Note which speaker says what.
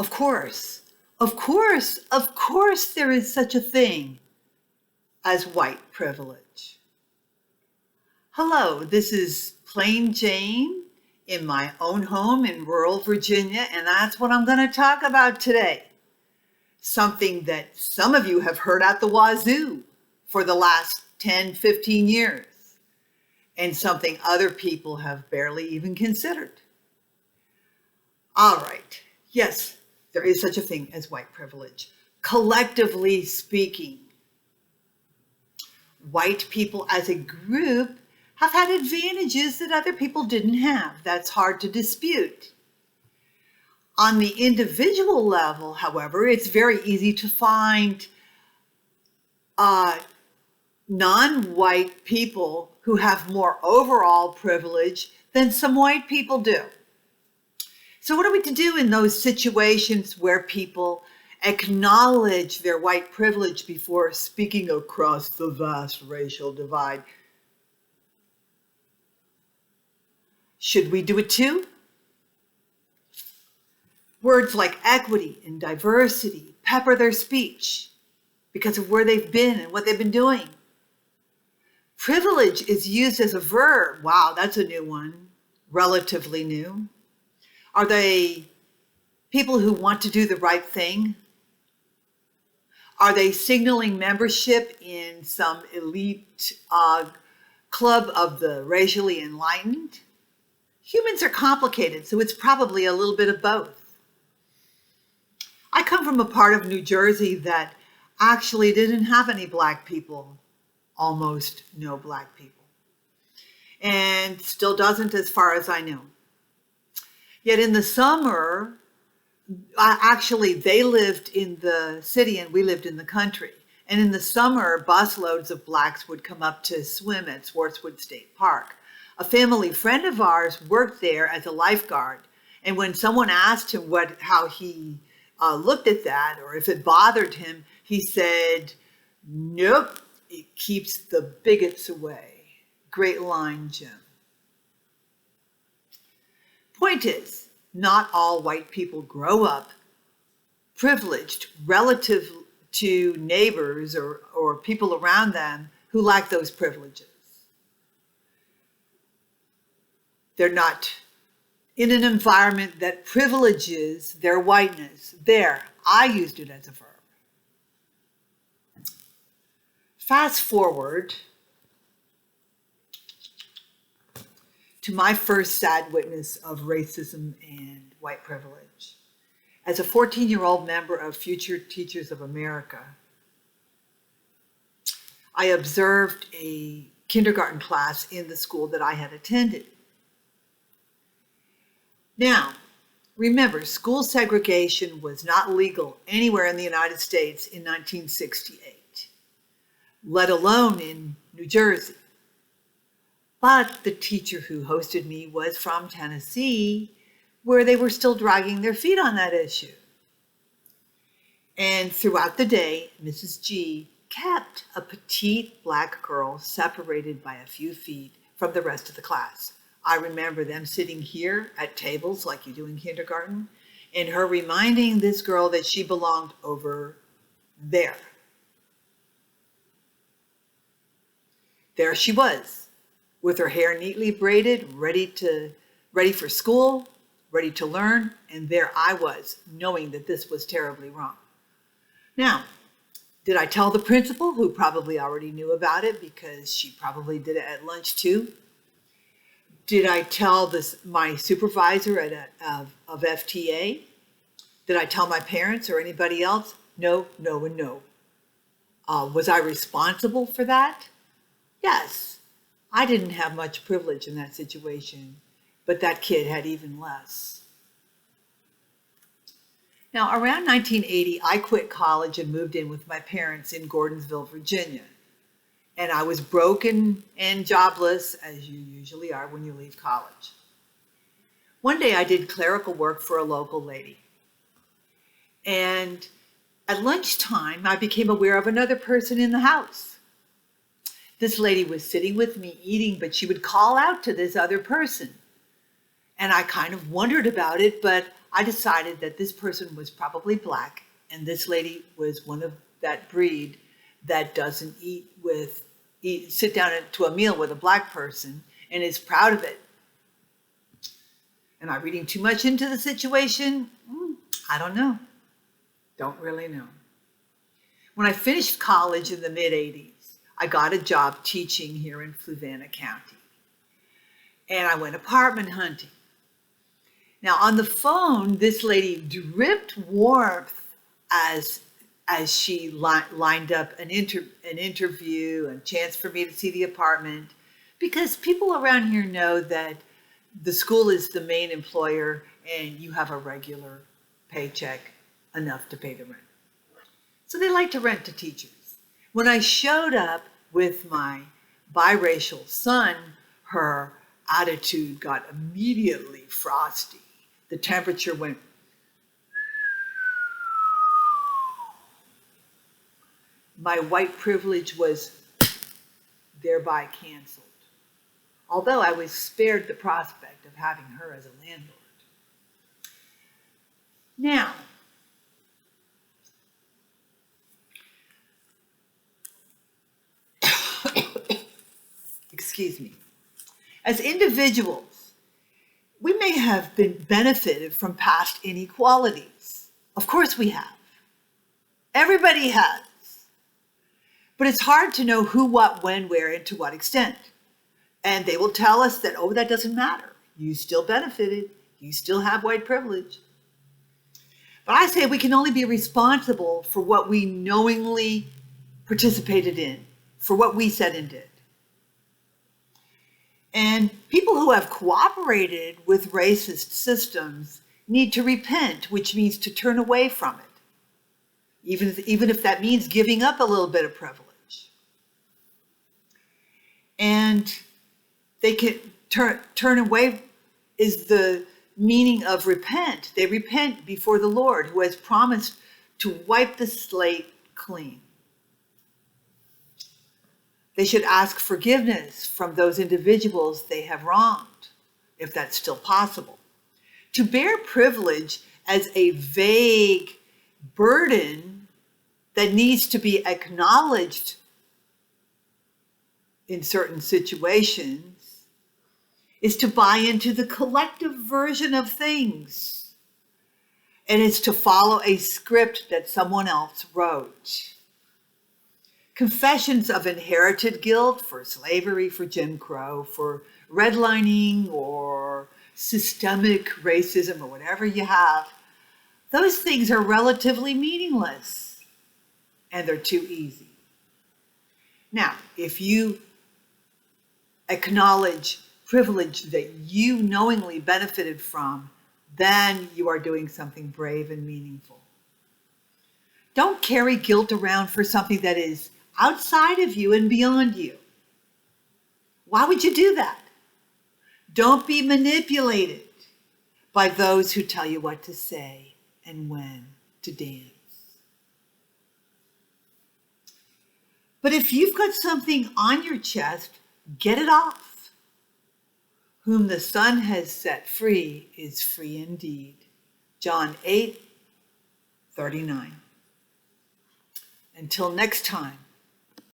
Speaker 1: Of course, of course, there is such a thing as white privilege. Hello, this is Plain Jane in my own home in rural Virginia, and that's what I'm going to talk about today. Something that some of you have heard at the wazoo for the last 10, 15 years, and something other people have barely even considered. All right, yes, there is such a thing as white privilege. Collectively speaking, white people as a group have had advantages that other people didn't have. That's hard to dispute. On the individual level, however, it's very easy to find non-white people who have more overall privilege than some white people do. So what are we to do in those situations where people acknowledge their white privilege before speaking across the vast racial divide? Should we do it too? Words like equity and diversity pepper their speech because of where they've been and what they've been doing. Privilege is used as a verb. Wow, that's a new one, relatively new. Are they people who want to do the right thing? Are they signaling membership in some elite club of the racially enlightened? Humans are complicated, so it's probably a little bit of both. I come from a part of New Jersey that actually didn't have any black people, almost no black people, and still doesn't as far as I know. Yet in the summer, actually they lived in the city and we lived in the country. And in the summer, busloads of blacks would come up to swim at Swartzwood State Park. A family friend of ours worked there as a lifeguard. And when someone asked him how he looked at that or if it bothered him, he said, "Nope, it keeps the bigots away." Great line, Jim. Point is, not all white people grow up privileged relative to neighbors or people around them who lack those privileges. They're not in an environment that privileges their whiteness. There, I used it as a verb. Fast forward to my first sad witness of racism and white privilege. As a 14-year-old member of Future Teachers of America, I observed a kindergarten class in the school that I had attended. Now, remember, school segregation was not legal anywhere in the United States in 1968, let alone in New Jersey. But the teacher who hosted me was from Tennessee, where they were still dragging their feet on that issue. And throughout the day, Mrs. G kept a petite black girl separated by a few feet from the rest of the class. I remember them sitting here at tables like you do in kindergarten, and her reminding this girl that she belonged over there. There she was, with her hair neatly braided, ready for school, ready to learn, and there I was, knowing that this was terribly wrong. Now, did I tell the principal, who probably already knew about it because she probably did it at lunch too? Did I tell my supervisor of FTA? Did I tell my parents or anybody else? No, no, and no. Was I responsible for that? Yes. I didn't have much privilege in that situation, but that kid had even less. Now, around 1980, I quit college and moved in with my parents in Gordonsville, Virginia. And I was broken and jobless, as you usually are when you leave college. One day I did clerical work for a local lady. And at lunchtime, I became aware of another person in the house. This lady was sitting with me eating, but she would call out to this other person. And I kind of wondered about it, but I decided that this person was probably black, and this lady was one of that breed that doesn't sit down to a meal with a black person and is proud of it. Am I reading too much into the situation? I don't know. Don't really know. When I finished college in the mid-'80s, I got a job teaching here in Fluvanna County. And I went apartment hunting. Now on the phone, this lady dripped warmth as she lined up an interview and chance for me to see the apartment, because people around here know that the school is the main employer and you have a regular paycheck enough to pay the rent. So they like to rent to teachers. When I showed up with my biracial son, her attitude got immediately frosty. The temperature went. My white privilege was thereby canceled, although I was spared the prospect of having her as a landlord. Now, excuse me, as individuals, we may have been benefited from past inequalities. Of course we have. Everybody has. But it's hard to know who, what, when, where, and to what extent. And they will tell us that, oh, that doesn't matter. You still benefited. You still have white privilege. But I say we can only be responsible for what we knowingly participated in, for what we said and did. And people who have cooperated with racist systems need to repent, which means to turn away from it, even if that means giving up a little bit of privilege. And they can turn away is the meaning of repent. They repent before the Lord, who has promised to wipe the slate clean. They should ask forgiveness from those individuals they have wronged, if that's still possible. To bear privilege as a vague burden that needs to be acknowledged in certain situations is to buy into the collective version of things. And it's to follow a script that someone else wrote. Confessions of inherited guilt for slavery, for Jim Crow, for redlining or systemic racism or whatever you have, those things are relatively meaningless and they're too easy. Now, if you acknowledge privilege that you knowingly benefited from, then you are doing something brave and meaningful. Don't carry guilt around for something that is outside of you and beyond you. Why would you do that? Don't be manipulated by those who tell you what to say and when to dance. But if you've got something on your chest, get it off. Whom the Son has set free is free indeed. John 8:39. Until next time.